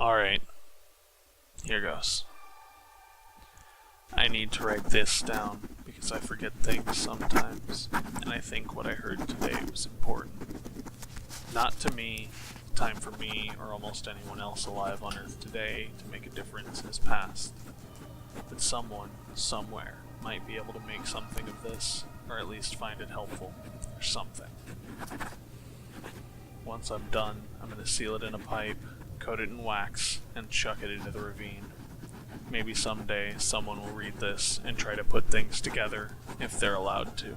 Alright, here goes. I need to write this down because I forget things sometimes, and I think what I heard today was important. Not to me, time for me or almost anyone else alive on Earth today to make a difference has passed, but someone, somewhere, might be able to make something of this, or at least find it helpful, or something. Once I'm done, I'm going to seal it in a pipe, coat it in wax, and chuck it into the ravine. Maybe someday someone will read this and try to put things together, if they're allowed to.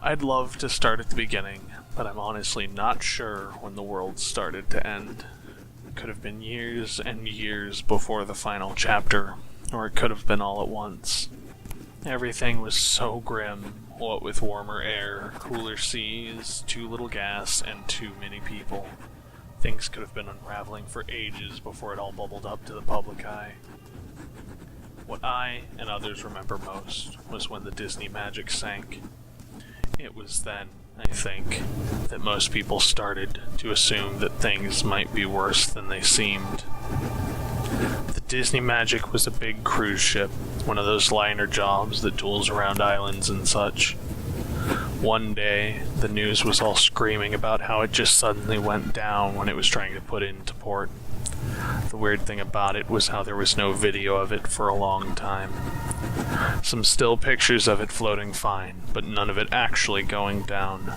I'd love to start at the beginning, but I'm honestly not sure when the world started to end. It could have been years and years before the final chapter, or it could have been all at once. Everything was so grim, what with warmer air, cooler seas, too little gas, and too many people. Things could have been unraveling for ages before it all bubbled up to the public eye. What I and others remember most was when the Disney magic sank. It was then, I think, that most people started to assume that things might be worse than they seemed. The Disney Magic was a big cruise ship, one of those liner jobs that tools around islands and such. One day, the news was all screaming about how it just suddenly went down when it was trying to put into port. The weird thing about it was how there was no video of it for a long time. Some still pictures of it floating fine, but none of it actually going down.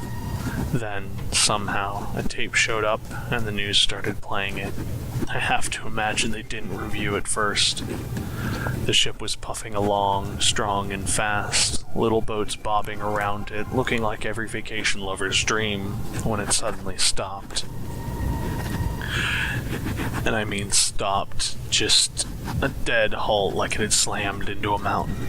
Then, somehow, a tape showed up and the news started playing it. I have to imagine they didn't review it first. The ship was puffing along, strong and fast, little boats bobbing around it, looking like every vacation lover's dream, when it suddenly stopped. And I mean stopped, just a dead halt like it had slammed into a mountain.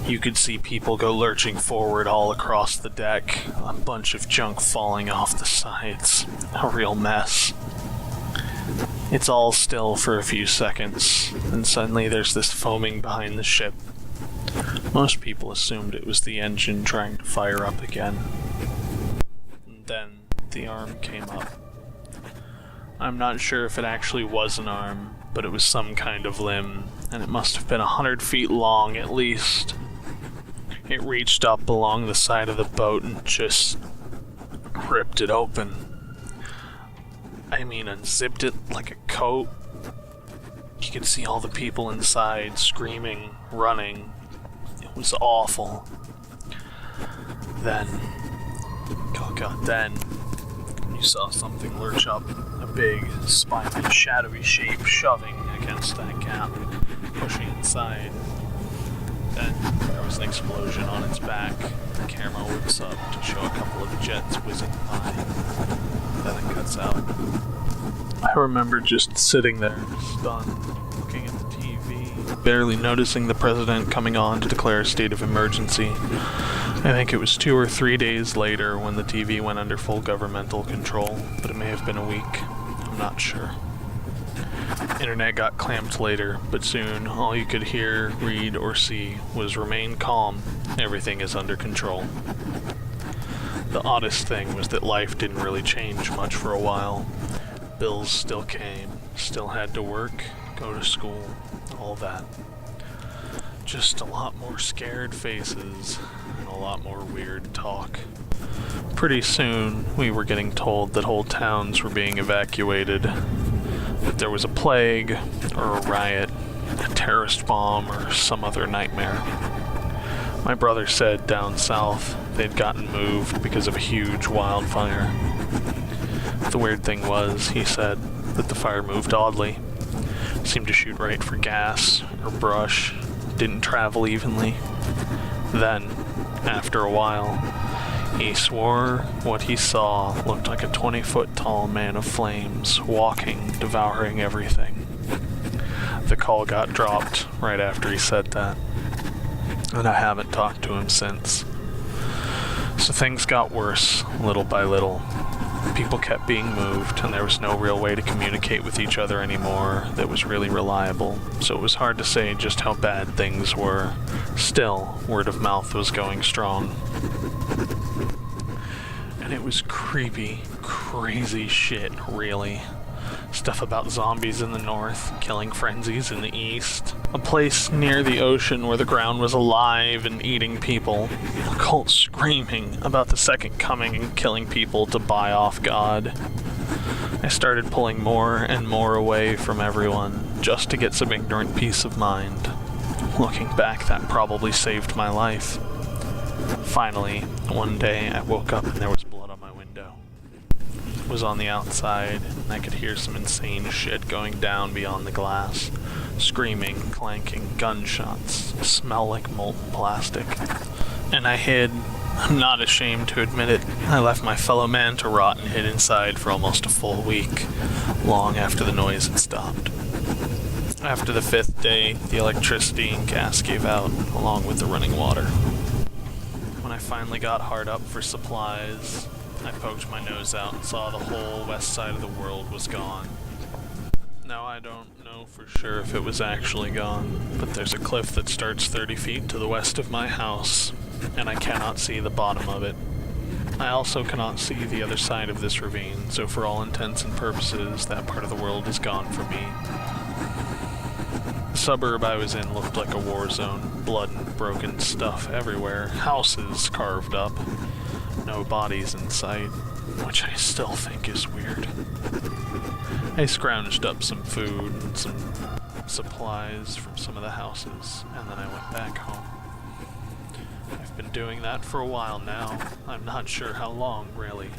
You could see people go lurching forward all across the deck, a bunch of junk falling off the sides, a real mess. It's all still for a few seconds, and suddenly there's this foaming behind the ship. Most people assumed it was the engine trying to fire up again. And then the arm came up. I'm not sure if it actually was an arm, but it was some kind of limb, and it must have been 100 feet long at least. It reached up along the side of the boat and just ripped it open. I mean, unzipped it like a coat. You could see all the people inside screaming, running. It was awful. Then, then you saw something lurch up, a big, spiny, shadowy shape shoving against that gap, pushing inside. Then there was an explosion on its back. The camera whips up to show a couple of jets whizzing by. Then it cuts out. I remember just sitting there, stunned, looking at the TV, barely noticing the president coming on to declare a state of emergency. I think it was 2 or 3 days later when the TV went under full governmental control, but it may have been a week. I'm not sure. Internet got clamped later, but soon all you could hear, read, or see was "Remain calm, everything is under control." The oddest thing was that life didn't really change much for a while. Bills still came, still had to work, go to school, all that. Just a lot more scared faces, and a lot more weird talk. Pretty soon, we were getting told that whole towns were being evacuated, that there was a plague, or a riot, a terrorist bomb, or some other nightmare. My brother said down south they'd gotten moved because of a huge wildfire. The weird thing was, he said, that the fire moved oddly. Seemed to shoot right for gas or brush, didn't travel evenly. Then, after a while, he swore what he saw looked like a 20-foot tall man of flames, walking, devouring everything. The call got dropped right after he said that, and I haven't talked to him since. So things got worse, little by little. People kept being moved, and there was no real way to communicate with each other anymore that was really reliable, so it was hard to say just how bad things were. Still, word of mouth was going strong. And it was creepy, crazy shit, really. Stuff about zombies in the north, killing frenzies in the east. A place near the ocean where the ground was alive and eating people. A cult screaming about the second coming and killing people to buy off God. I started pulling more and more away from everyone just to get some ignorant peace of mind. Looking back, that probably saved my life. Finally, one day I woke up and there was blood on my window. It was on the outside, and I could hear some insane shit going down beyond the glass. Screaming, clanking, gunshots, smell like molten plastic. And I hid. I'm not ashamed to admit it. I left my fellow man to rot and hid inside for almost a full week, long after the noise had stopped. After the 5th day, the electricity and gas gave out, along with the running water. When I finally got hard up for supplies, I poked my nose out and saw the whole west side of the world was gone. Now I don't know for sure if it was actually gone, but there's a cliff that starts 30 feet to the west of my house, and I cannot see the bottom of it. I also cannot see the other side of this ravine, so for all intents and purposes, that part of the world is gone for me. The suburb I was in looked like a war zone. Blood and broken stuff everywhere. Houses carved up. No bodies in sight, which I still think is weird. I scrounged up some food and some supplies from some of the houses, and then I went back home. I've been doing that for a while now. I'm not sure how long, really.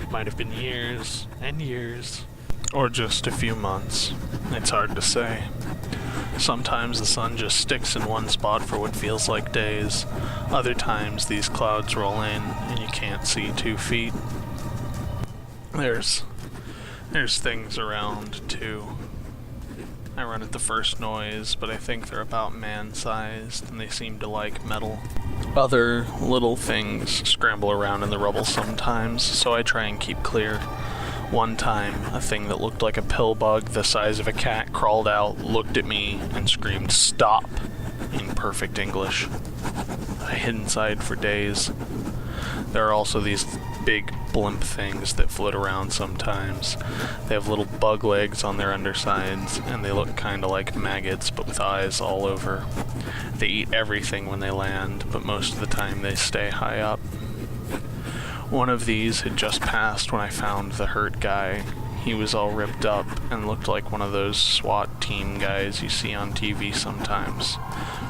It might have been years and years, or just a few months. It's hard to say. Sometimes the sun just sticks in one spot for what feels like days. Other times these clouds roll in and you can't see 2 feet. There's things around too. I run at the first noise, but I think they're about man-sized and they seem to like metal. Other little things scramble around in the rubble sometimes, so I try and keep clear. One time, a thing that looked like a pill bug the size of a cat crawled out, looked at me, and screamed, "Stop!" in perfect English. I hid inside for days. There are also these big blimp things that float around sometimes. They have little bug legs on their undersides, and they look kinda like maggots, but with eyes all over. They eat everything when they land, but most of the time they stay high up. One of these had just passed when I found the hurt guy. He was all ripped up and looked like one of those SWAT team guys you see on TV sometimes.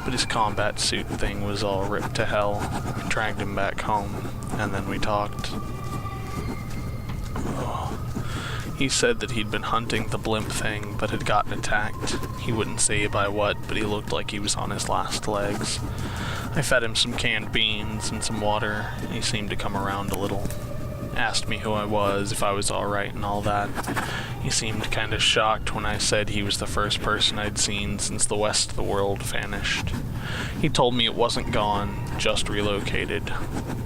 But his combat suit thing was all ripped to hell. I dragged him back home, and then we talked. He said that he'd been hunting the blimp thing, but had gotten attacked. He wouldn't say by what, but he looked like he was on his last legs. I fed him some canned beans and some water, and he seemed to come around a little. Asked me who I was, if I was alright and all that. He seemed kinda shocked when I said he was the first person I'd seen since the west of the world vanished. He told me it wasn't gone, just relocated,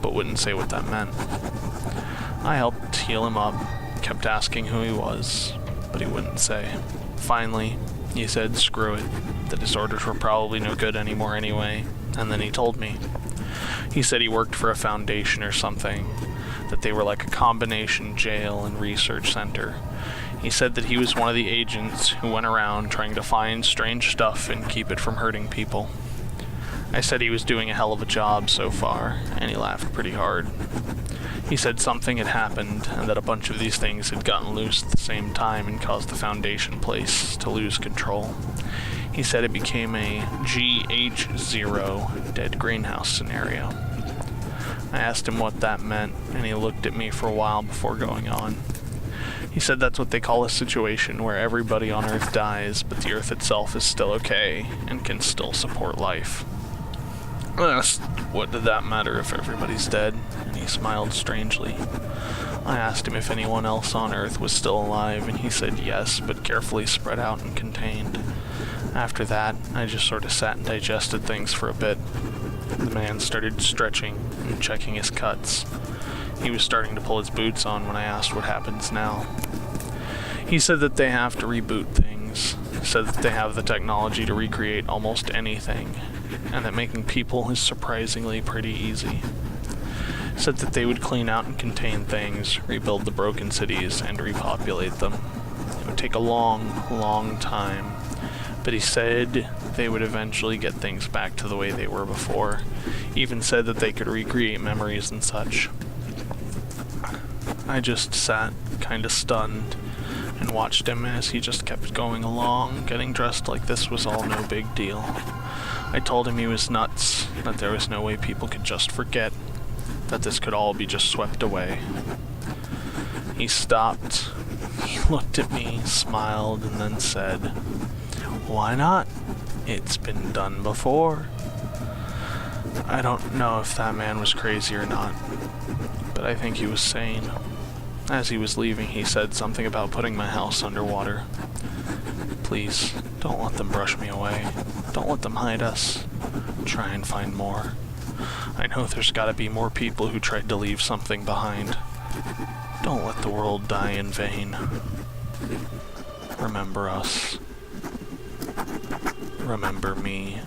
but wouldn't say what that meant. I helped heal him up, kept asking who he was, but he wouldn't say. Finally, he said screw it, that his orders were probably no good anymore anyway, and then he told me. He said he worked for a foundation or something, that they were like a combination jail and research center. He said that he was one of the agents who went around trying to find strange stuff and keep it from hurting people. I said he was doing a hell of a job so far, and he laughed pretty hard. He said something had happened, and that a bunch of these things had gotten loose at the same time and caused the Foundation place to lose control. He said it became a GH0 dead greenhouse scenario. I asked him what that meant, and he looked at me for a while before going on. He said that's what they call a situation where everybody on Earth dies, but the Earth itself is still okay and can still support life. I asked, what did that matter if everybody's dead? And he smiled strangely. I asked him if anyone else on Earth was still alive, and he said yes, but carefully spread out and contained. After that, I just sort of sat and digested things for a bit. The man started stretching and checking his cuts. He was starting to pull his boots on when I asked what happens now. He said that they have to reboot things, said that they have the technology to recreate almost anything, and that making people is surprisingly pretty easy. Said that they would clean out and contain things, rebuild the broken cities, and repopulate them. It would take a long, long time, but he said they would eventually get things back to the way they were before. Even said that they could recreate memories and such. I just sat, kinda stunned, and watched him as he just kept going along, getting dressed like this was all no big deal. I told him he was nuts, that there was no way people could just forget, that this could all be just swept away. He stopped, he looked at me, smiled, and then said, "Why not? It's been done before." I don't know if that man was crazy or not, but I think he was sane. As he was leaving, he said something about putting my house underwater. Please, don't let them brush me away. Don't let them hide us. Try and find more. I know there's gotta be more people who tried to leave something behind. Don't let the world die in vain. Remember us. Remember me.